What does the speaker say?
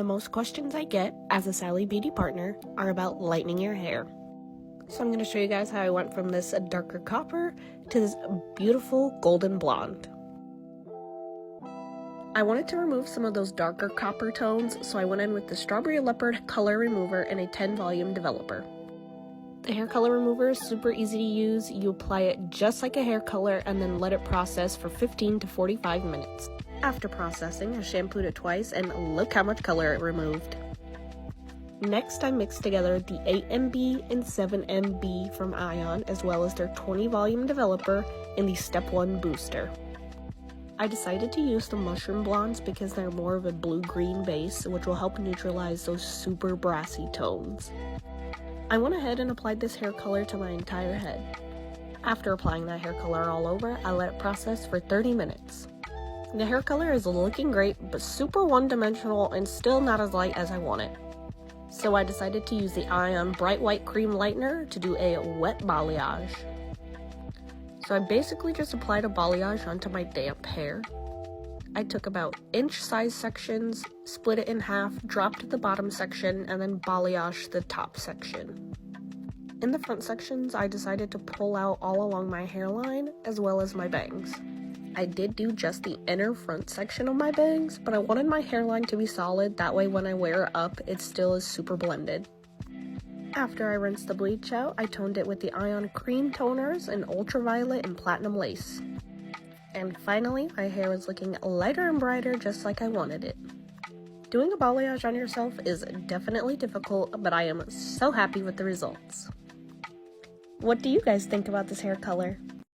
The most questions I get as a Sally Beauty partner are about lightening your hair. So I'm going to show you guys how I went from this darker copper to this beautiful golden blonde. I wanted to remove some of those darker copper tones, so I went in with the Strawberry Leopard color remover and a 10 volume developer. The hair color remover is super easy to use. You apply it just like a hair color and then let it process for 15 to 45 minutes. After processing, I shampooed it twice and look how much color it removed. Next, I mixed together the 8MB and 7MB from Ion, as well as their 20 volume developer in the Step 1 booster. I decided to use the Mushroom Blondes because they're more of a blue-green base, which will help neutralize those super brassy tones. I went ahead and applied this hair color to my entire head. After applying that hair color all over, I let it process for 30 minutes. The hair color is looking great, but super one-dimensional and still not as light as I want it. So I decided to use the Ion Bright White Cream Lightener to do a wet balayage. So I basically just applied a balayage onto my damp hair. I took about inch-sized sections, split it in half, dropped the bottom section, and then balayaged the top section. In the front sections, I decided to pull out all along my hairline, as well as my bangs. I did do just the inner front section of my bangs, but I wanted my hairline to be solid, that way when I wear it up, it still is super blended. After I rinsed the bleach out, I toned it with the Ion Cream Toners in Ultraviolet and Platinum Lace. And finally, my hair is looking lighter and brighter just like I wanted it. Doing a balayage on yourself is definitely difficult, but I am so happy with the results. What do you guys think about this hair color?